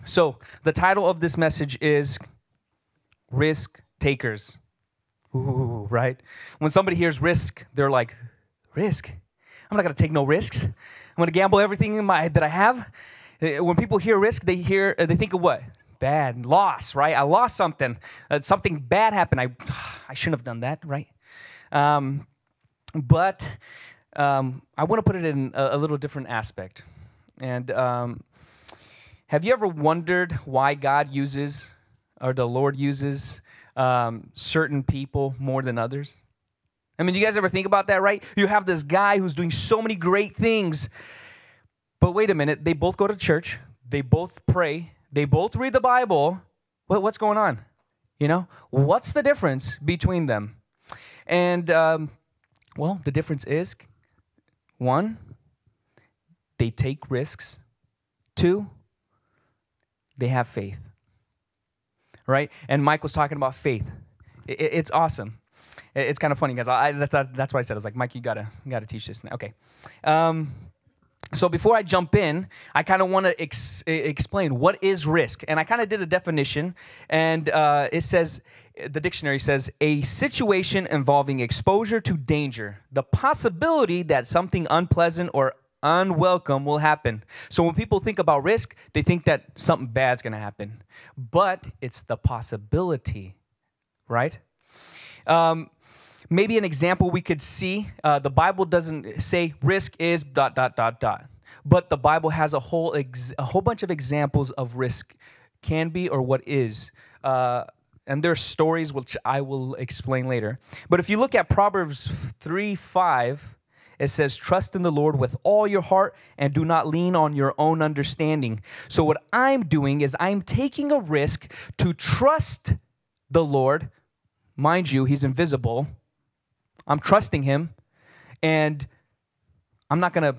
So the title of this message is Risk Takers. Ooh, right? When somebody hears risk, they're like, risk? I'm not going to take no risks. I'm going to gamble everything that I have. When people hear risk, they think of what? Bad, loss, right? I lost something. Something bad happened. I shouldn't have done that, right? But I want to put it in a little different aspect. And have you ever wondered why God uses, or the Lord uses, certain people more than others? I mean, you guys ever think about that, right? You have this guy who's doing so many great things, but wait a minute, they both go to church, they both pray, they both read the Bible. What's going on? You know, what's the difference between them? And, well, the difference is, one, they take risks. Two, they have faith, right? And Mike was talking about faith. It's awesome. It's kind of funny, guys. That's what I said. I was like, Mike, you gotta teach this now. Okay. So before I jump in, I kind of want to explain what is risk. And I kind of did a definition, and it says, the dictionary says, a situation involving exposure to danger, the possibility that something unpleasant or unwelcome will happen. So when people think about risk, they think that something bad's going to happen. But it's the possibility, right? Maybe an example we could see, the Bible doesn't say risk is ... But the Bible has a whole bunch of examples of risk can be or what is. And there are stories which I will explain later. But if you look at Proverbs 3:5, it says, trust in the Lord with all your heart and do not lean on your own understanding. So what I'm doing is I'm taking a risk to trust the Lord. Mind you, he's invisible. I'm trusting him, and I'm not gonna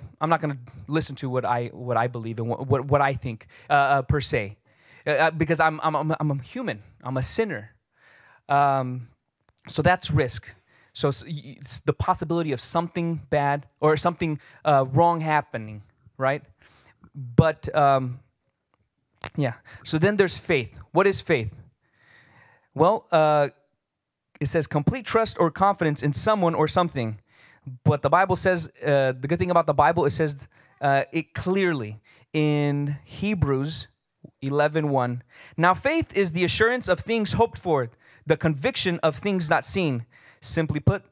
listen to what I believe and what I think per se, because I'm a human. I'm a sinner. So that's risk. So it's the possibility of something bad or something wrong happening, right? But yeah. So then there's faith. What is faith? Well, it says complete trust or confidence in someone or something. But the Bible says, the good thing about the Bible, it says it clearly in Hebrews 11:1. Now faith is the assurance of things hoped for, the conviction of things not seen. Simply put,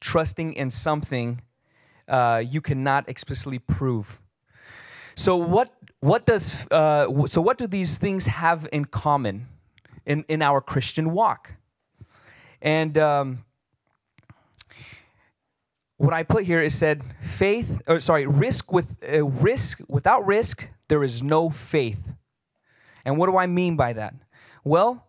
trusting in something you cannot explicitly prove. So what do these things have in common in our Christian walk? And what I put here is said risk without risk there is no faith. And what do I mean by that? Well,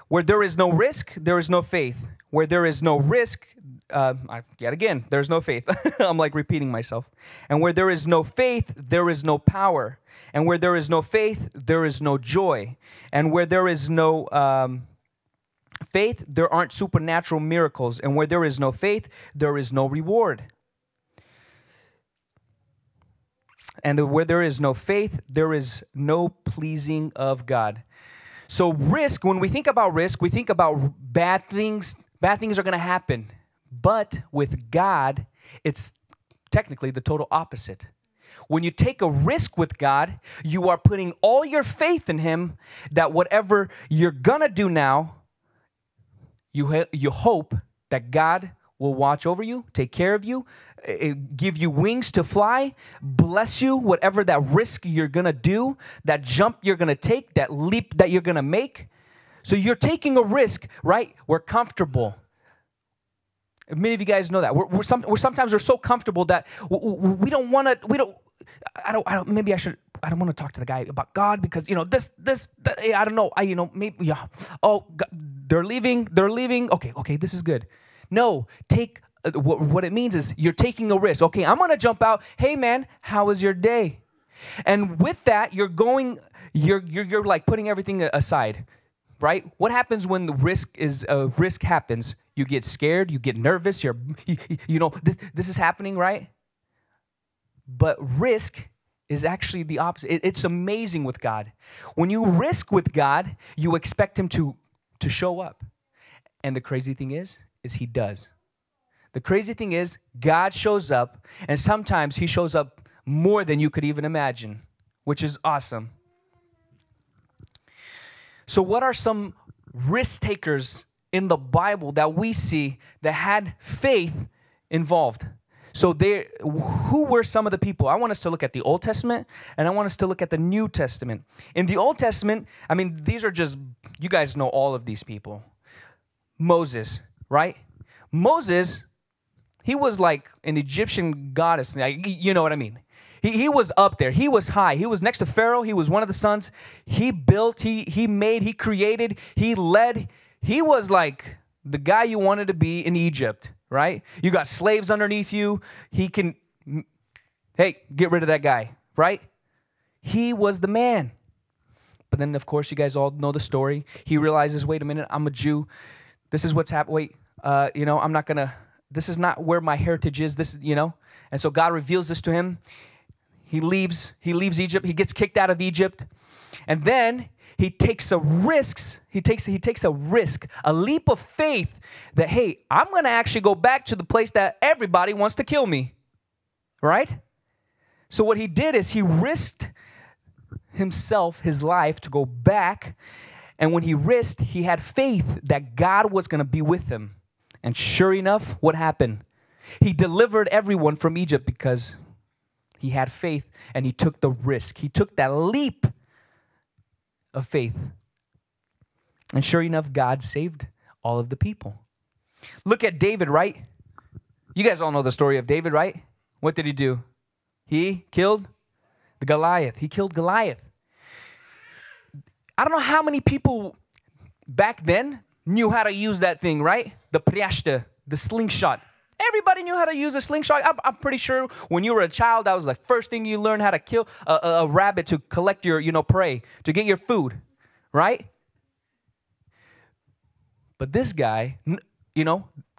where there is no risk, there is no faith. Where there is no risk, yet again, there's no faith. I'm like repeating myself. And where there is no faith, there is no power. And where there is no faith, there is no joy. And where there is no faith, there aren't supernatural miracles. And where there is no faith, there is no reward. And where there is no faith, there is no pleasing of God. So risk, when we think about risk, we think about bad things. Bad things are going to happen. But with God, it's technically the total opposite. When you take a risk with God, you are putting all your faith in him that whatever you're going to do now, you hope that God will watch over you, take care of you, give you wings to fly, bless you, whatever that risk you're going to do, that jump you're going to take, that leap that you're going to make. So you're taking a risk, right? We're comfortable. Many of you guys know that. We're sometimes so comfortable that we don't want to, I don't want to talk to the guy about God because, I don't know. Maybe, yeah. Oh, God, they're leaving. Okay, this is good. No, take, what it means is you're taking a risk. Okay, I'm going to jump out. Hey, man, how was your day? And with that, you're like putting everything aside, right? What happens when the risk happens? You get scared, you get nervous, this is happening, right? But risk is actually the opposite. It's amazing with God. When you risk with God, you expect him to show up. And the crazy thing is he does. The crazy thing is God shows up, and sometimes he shows up more than you could even imagine, which is awesome. So what are some risk takers in the Bible that we see that had faith involved? So who were some of the people? I want us to look at the Old Testament, and I want us to look at the New Testament. In the Old Testament, I mean, these are just, you guys know all of these people. Moses, right? Moses, he was like an Egyptian goddess. You know what I mean? He was up there. He was high. He was next to Pharaoh. He was one of the sons. He built, he made, he created, he led. He was like the guy you wanted to be in Egypt, right? You got slaves underneath you. Hey, get rid of that guy, right? He was the man. But then, of course, you guys all know the story. He realizes, wait a minute, I'm a Jew. This is what's happened. Wait, I'm not going to, this is not where my heritage is. This, And so God reveals this to him. He leaves Egypt. He gets kicked out of Egypt. And then he takes a risk. He takes a risk, a leap of faith that, hey, I'm going to actually go back to the place that everybody wants to kill me, right? So what he did is he risked himself, his life, to go back. And when he risked, he had faith that God was going to be with him. And sure enough, what happened? He delivered everyone from Egypt because he had faith and he took the risk. He took that leap of faith. And sure enough, God saved all of the people. Look at David, right? You guys all know the story of David, right? What did he do? He killed the Goliath. He killed Goliath. I don't know how many people back then knew how to use that thing, right? The priashta, the slingshot. Everybody knew how to use a slingshot. I'm pretty sure when you were a child, that was the first thing you learned, how to kill a rabbit to collect your, prey, to get your food, right? But this guy,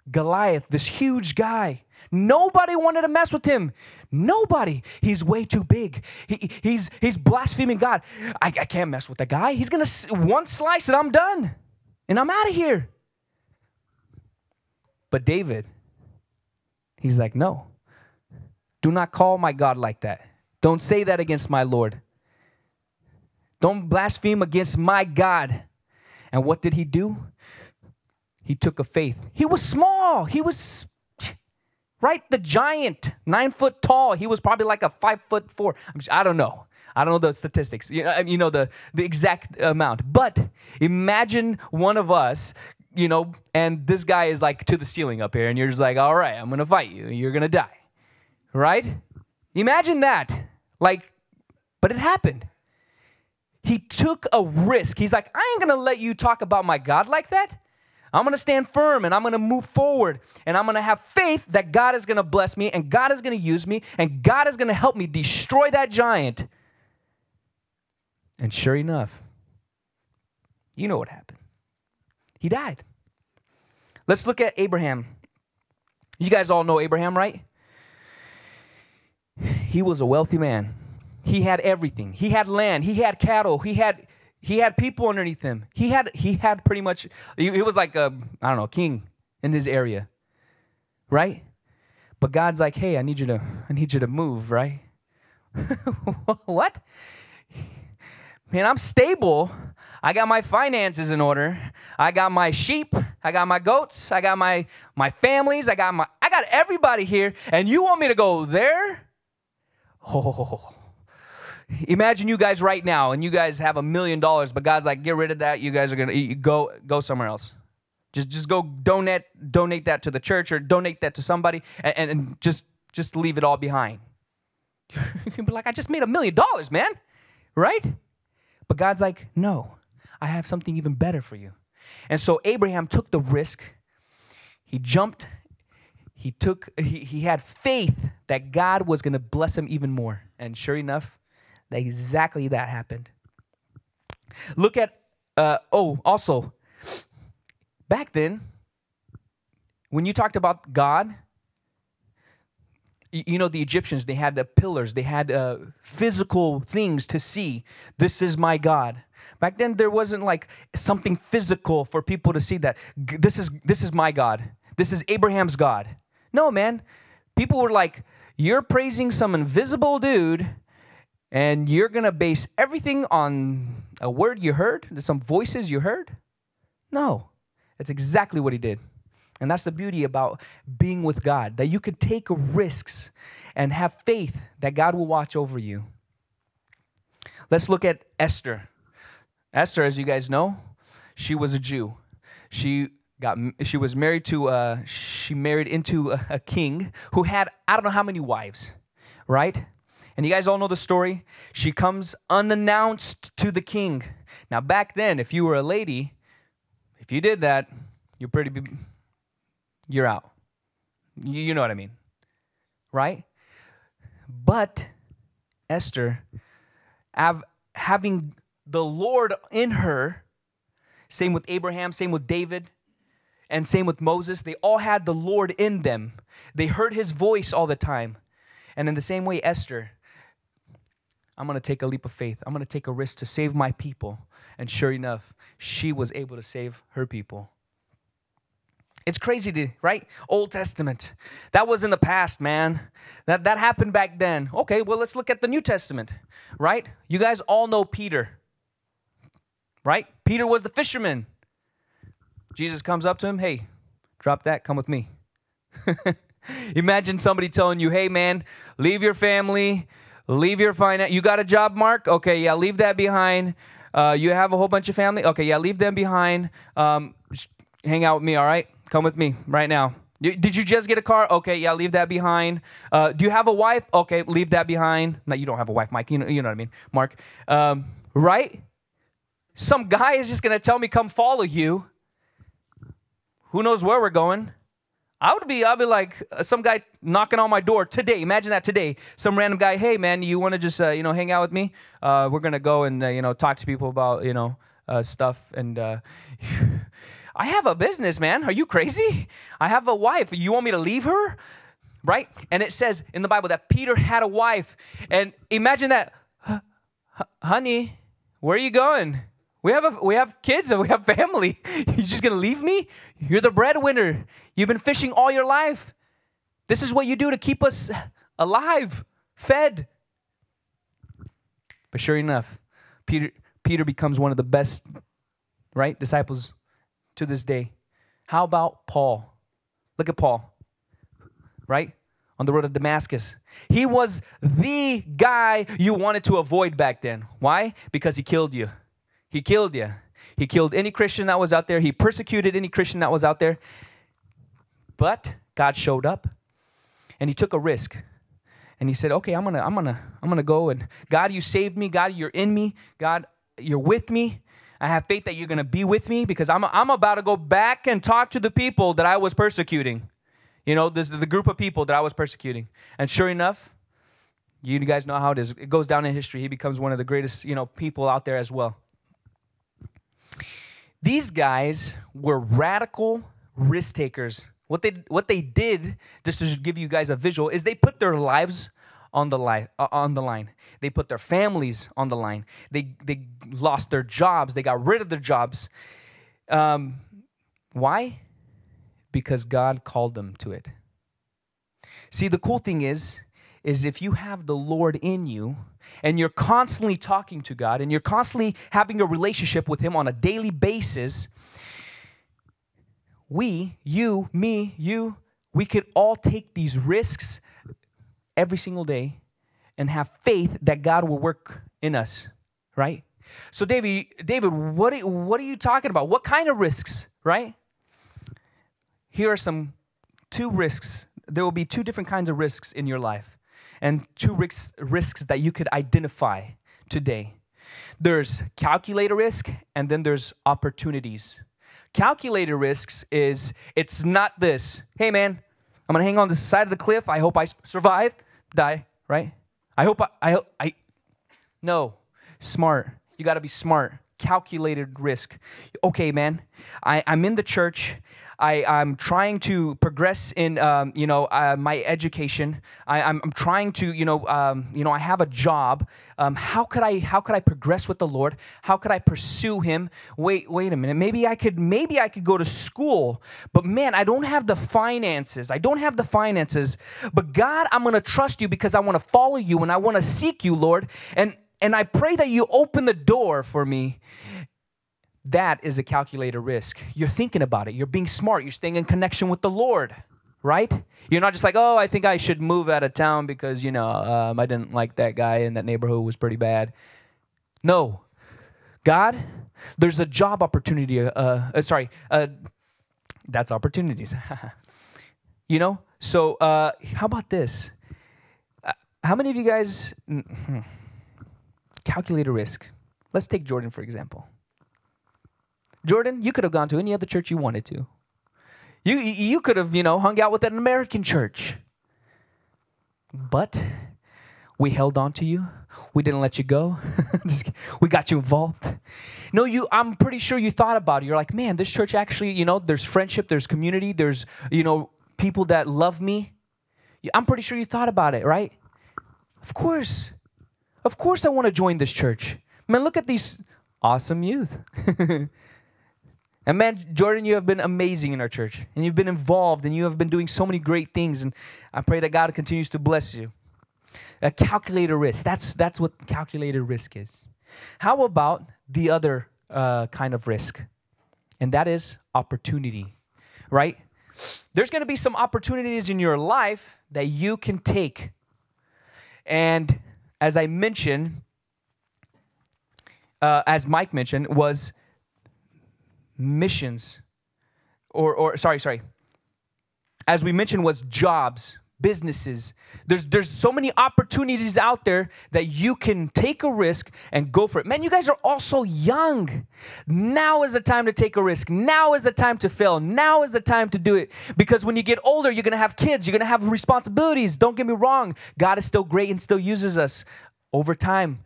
Goliath, this huge guy, nobody wanted to mess with him. Nobody. He's way too big. He's blaspheming God. I can't mess with that guy. He's going to one slice and I'm done. And I'm out of here. But David, he's like, no. Do not call my God like that. Don't say that against my Lord. Don't blaspheme against my God. And what did he do? He took a faith. He was small. He was, right, the giant, 9 foot tall. He was probably like a 5'4". I don't know. I don't know the statistics, the exact amount. But imagine one of us, and this guy is like to the ceiling up here, and you're just like, all right, I'm going to fight you. You're going to die, right? Imagine that. But it happened. He took a risk. He's like, I ain't going to let you talk about my God like that. I'm going to stand firm, and I'm going to move forward, and I'm going to have faith that God is going to bless me, and God is going to use me, and God is going to help me destroy that giant. And sure enough, you know what happened. He died. Let's look at Abraham. You guys all know Abraham, right? He was a wealthy man. He had everything. He had land. He had cattle. He had people underneath him. He had pretty much, he was like a king in his area, right? But God's like, hey, I need you to move, right? What? Man, I'm stable. I got my finances in order. I got my sheep. I got my goats. I got my families. I got everybody here. And you want me to go there? Oh. Imagine you guys right now, and you guys have $1 million, but God's like, get rid of that. You guys are gonna go somewhere else. Just go donate that to the church or donate that to somebody, and just leave it all behind. You'd be like, I just made $1 million, man, right? But God's like, no, I have something even better for you. And so Abraham took the risk. He jumped. He had faith that God was going to bless him even more. And sure enough, exactly that happened. Look at, also, back then, when you talked about God, You know, the Egyptians, they had pillars. They had physical things to see. This is my God. Back then, there wasn't like something physical for people to see that this is my God. This is Abraham's God. No, man. People were like, you're praising some invisible dude, and you're going to base everything on a word you heard, some voices you heard? No. That's exactly what he did. And that's the beauty about being with God, that you could take risks and have faith that God will watch over you. Let's look at Esther. Esther, as you guys know, she was a Jew. She was married to she married into a king who had I don't know how many wives, right? And you guys all know the story. She comes unannounced to the king. Now back then, if you were a lady, if you did that, you're out. You know what I mean, right? But Esther, having the Lord in her, same with Abraham, same with David, and same with Moses. They all had the Lord in them. They heard his voice all the time. And in the same way, Esther, I'm going to take a leap of faith. I'm going to take a risk to save my people. And sure enough, she was able to save her people. It's crazy, right? Old Testament. That was in the past, man. That happened back then. Okay, well, let's look at the New Testament, right? You guys all know Peter. Right? Peter was the fisherman. Jesus comes up to him, hey, drop that, come with me. Imagine somebody telling you, hey, man, leave your family, leave your finance. You got a job, Mark? Okay, yeah, leave that behind. You have a whole bunch of family? Okay, yeah, leave them behind. Just hang out with me, all right? Come with me right now. Did you just get a car? Okay, yeah, leave that behind. Do you have a wife? Okay, leave that behind. No, you don't have a wife, Mike. You know what I mean, Mark. Right? Some guy is just going to tell me, come follow you. Who knows where we're going? I'll be like some guy knocking on my door today. Imagine that today. Some random guy, hey, man, you want to just, hang out with me? We're going to go and, talk to people about, stuff. And I have a business, man. Are you crazy? I have a wife. You want me to leave her? Right? And it says in the Bible that Peter had a wife. And imagine that, honey, where are you going? We have kids and we have family. You're just going to leave me? You're the breadwinner. You've been fishing all your life. This is what you do to keep us alive, fed. But sure enough, Peter becomes one of the best, right, disciples to this day. How about Paul? Look at Paul, right? On the road to Damascus. He was the guy you wanted to avoid back then. Why? Because he killed you. He killed you. He killed any Christian that was out there. He persecuted any Christian that was out there. But God showed up and he took a risk. And he said, okay, I'm gonna go, and God, you saved me. God, you're in me. God, you're with me. I have faith that you're gonna be with me, because I'm about to go back and talk to the people that I was persecuting. This is the group of people that I was persecuting. And sure enough, you guys know how it is. It goes down in history. He becomes one of the greatest, people out there as well. These guys were radical risk takers. What they did, just to give you guys a visual, is they put their lives on the line. They put their families on the line. They lost their jobs. They got rid of their jobs. Why? Because God called them to it. See, the cool thing is if you have the Lord in you, and you're constantly talking to God, and you're constantly having a relationship with Him on a daily basis, we could all take these risks every single day and have faith that God will work in us, right? So David, what are you talking about? What kind of risks, right? Here are two risks. There will be two different kinds of risks in your life, and two risks that you could identify today. There's calculated risk, and then there's opportunities. Calculated risks it's not this. Hey, man, I'm going to hang on the side of the cliff. I hope I survive, die, right? No, smart. You got to be smart. calculated risk. Okay, man, I'm in the church. I'm trying to progress in, my education. I'm trying to, I have a job. How could I progress with the Lord? How could I pursue Him? Wait a minute. Maybe I could go to school, but man, I don't have the finances. But God, I'm going to trust you because I want to follow you and I want to seek you, Lord. And I pray that you open the door for me. That is a calculated risk. You're thinking about it. You're being smart. You're staying in connection with the Lord, right? You're not just like, oh, I think I should move out of town because, I didn't like that guy in that neighborhood was pretty bad. No. God, there's a job opportunity. That's opportunities. So how about this? How many of you guys calculate a risk? Let's take Jordan, for example. Jordan, you could have gone to any other church you wanted to. You could have, hung out with an American church. But we held on to you. We didn't let you go. We got you involved. No, I'm pretty sure you thought about it. You're like, man, this church actually, there's friendship, there's community, there's, people that love me. I'm pretty sure you thought about it, right? Of course I want to join this church. Man, look at these awesome youth. And man, Jordan, you have been amazing in our church. And you've been involved and you have been doing so many great things. And I pray that God continues to bless you. A calculated risk. That's what calculated risk is. How about the other kind of risk? And that is opportunity, right? There's going to be some opportunities in your life that you can take. And as I mentioned, as Mike mentioned, was missions, as we mentioned, was jobs, businesses. There's so many opportunities out there that you can take a risk and go for it. Man, you guys are all so young. Now is the time to take a risk. Now is the time to fail. Now is the time to do it. Because when you get older, you're going to have kids. You're going to have responsibilities. Don't get me wrong. God is still great and still uses us over time.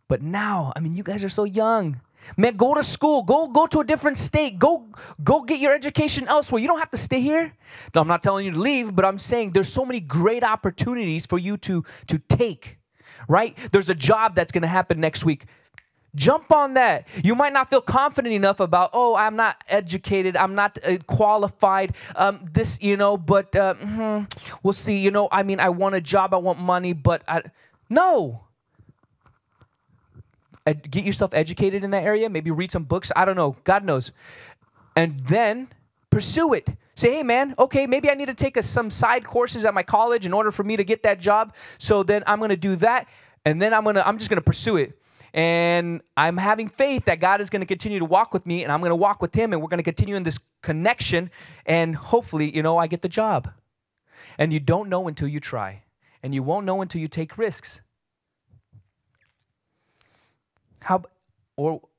But now, you guys are so young. Man, go to school. Go to a different state. Go get your education elsewhere. You don't have to stay here. No, I'm not telling you to leave, but I'm saying there's so many great opportunities for you to take, right? There's a job that's going to happen next week. Jump on that. You might not feel confident enough about, I'm not educated. I'm not qualified. But we'll see. I want a job. I want money, but no. Get yourself educated in that area. Maybe read some books. I don't know. God knows. And then pursue it. Say, hey, man, okay, maybe I need to take some side courses at my college in order for me to get that job. So then I'm going to do that. And then I'm just going to pursue it. And I'm having faith that God is going to continue to walk with me. And I'm going to walk with Him. And we're going to continue in this connection. And hopefully, I get the job. And you don't know until you try. And you won't know until you take risks.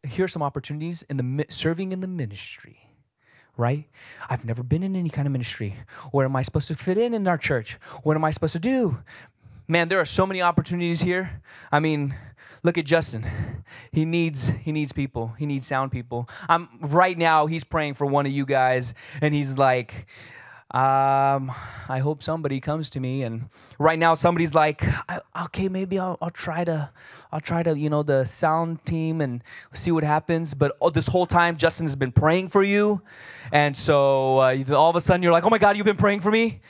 Here's some opportunities in serving in the ministry, right? I've never been in any kind of ministry. Where am I supposed to fit in our church? What am I supposed to do? Man, there are so many opportunities here. Look at Justin. He needs people. He needs sound people. Right now, he's praying for one of you guys, and he's like, I hope somebody comes to me. And right now somebody's like, okay, maybe I'll try to, the sound team and see what happens. But this whole time Justin has been praying for you. And so all of a sudden you're like, oh my God, you've been praying for me?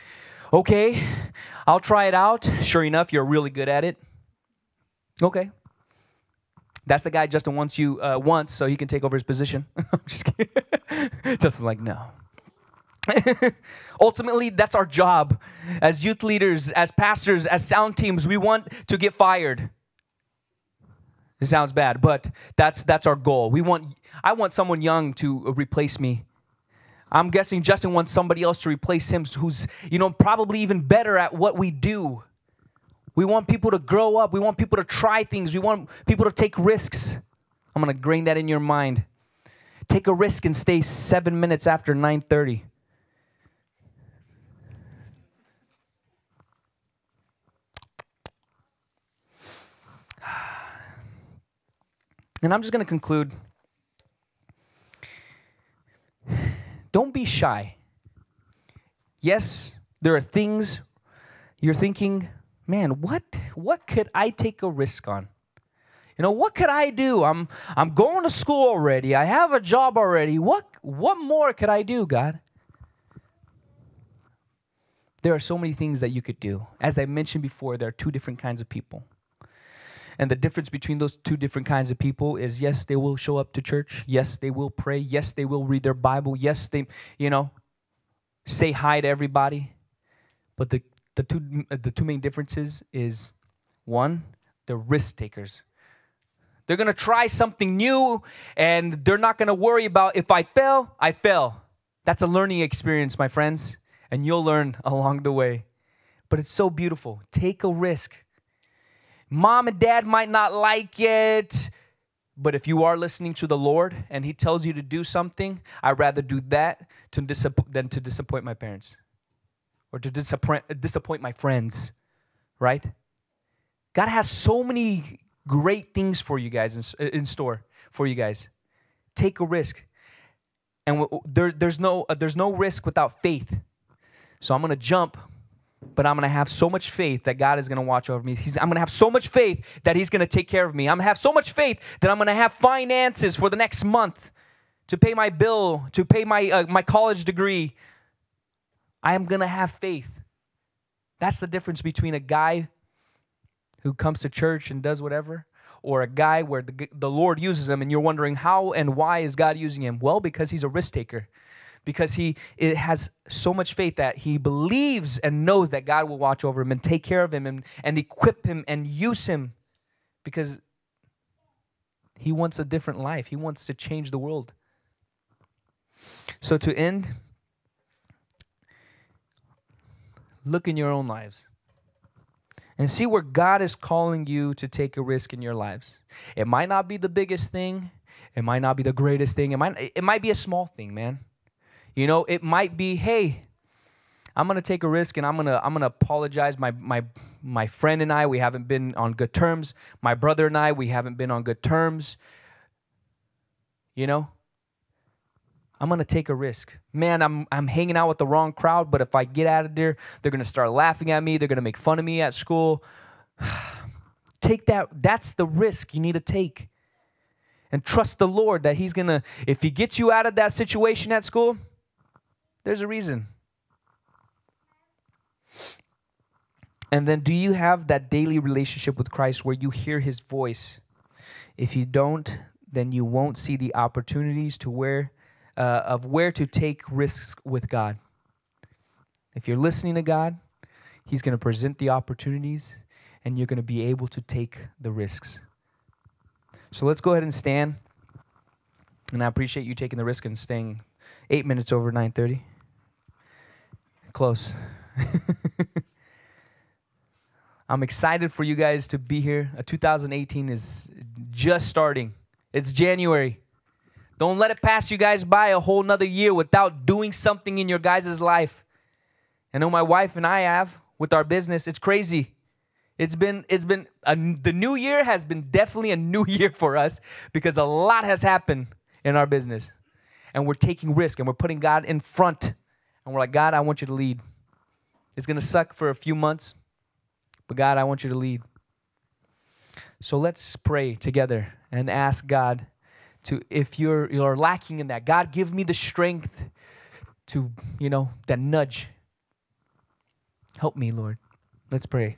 Okay, I'll try it out. Sure enough, you're really good at it. Okay. That's the guy Justin wants so he can take over his position. I'm just kidding. Justin's like, no. Ultimately, that's our job as youth leaders, as pastors, as sound teams. We want to get fired. It sounds bad, but that's our goal. I want someone young to replace me. I'm guessing Justin wants somebody else to replace him who's, probably even better at what we do. We want people to grow up. We want people to try things. We want people to take risks. I'm going to grain that in your mind. Take a risk and stay 7 minutes after 9:30. And I'm just going to conclude. Don't be shy. Yes, there are things you're thinking, man, what could I take a risk on? You know, what could I do? I'm going to school already. I have a job already. What more could I do, God? There are so many things that you could do. As I mentioned before, there are two different kinds of people. And the difference between those two different kinds of people is, yes, they will show up to church. Yes, they will pray. Yes, they will read their Bible. Yes, they, say hi to everybody. But the two main differences is, one, they're risk takers. They're going to try something new, and they're not going to worry about, if I fail, I fail. That's a learning experience, my friends, and you'll learn along the way. But it's so beautiful. Take a risk. Mom and dad might not like it, but if you are listening to the Lord and He tells you to do something, I'd rather do that than to disappoint my parents or to disappoint my friends, right? God has so many great things for you guys in store for you guys. Take a risk. And there's no risk without faith. So I'm going to jump, but I'm going to have so much faith that God is going to watch over me. I'm going to have so much faith that He's going to take care of me. I'm going to have so much faith that I'm going to have finances for the next month to pay my bill, to pay my college degree. I am going to have faith. That's the difference between a guy who comes to church and does whatever, or a guy where the Lord uses him and you're wondering how and why is God using him? Well, because he's a risk taker. Because it has so much faith that he believes and knows that God will watch over him and take care of him and equip him and use him, because he wants a different life. He wants to change the world. So to end, look in your own lives and see where God is calling you to take a risk in your lives. It might not be the biggest thing. It might not be the greatest thing. It might be a small thing, man. It might be, hey, I'm gonna take a risk and I'm gonna apologize. My friend and I, we haven't been on good terms. My brother and I, we haven't been on good terms. I'm gonna take a risk. Man, I'm hanging out with the wrong crowd, but if I get out of there, they're gonna start laughing at me. They're gonna make fun of me at school. Take that. That's the risk you need to take. And trust the Lord that He's gonna, if He gets you out of that situation at school, there's a reason. And then, do you have that daily relationship with Christ where you hear His voice? If you don't, then you won't see the opportunities to where to take risks with God. If you're listening to God, He's going to present the opportunities, and you're going to be able to take the risks. So let's go ahead and stand. And I appreciate you taking the risk and staying 8 minutes over 9:30. Close. I'm excited for you guys to be here. 2018 is just starting. It's January. Don't let it pass you guys by a whole nother year without doing something in your guys' life. I know my wife and I have with our business. It's crazy. The new year has been definitely a new year for us because a lot has happened in our business. And we're taking risk and we're putting God in front. And we're like, God, I want you to lead. It's going to suck for a few months, but God, I want you to lead. So let's pray together and ask God to, if you're lacking in that, God, give me the strength to, that nudge. Help me, Lord. Let's pray.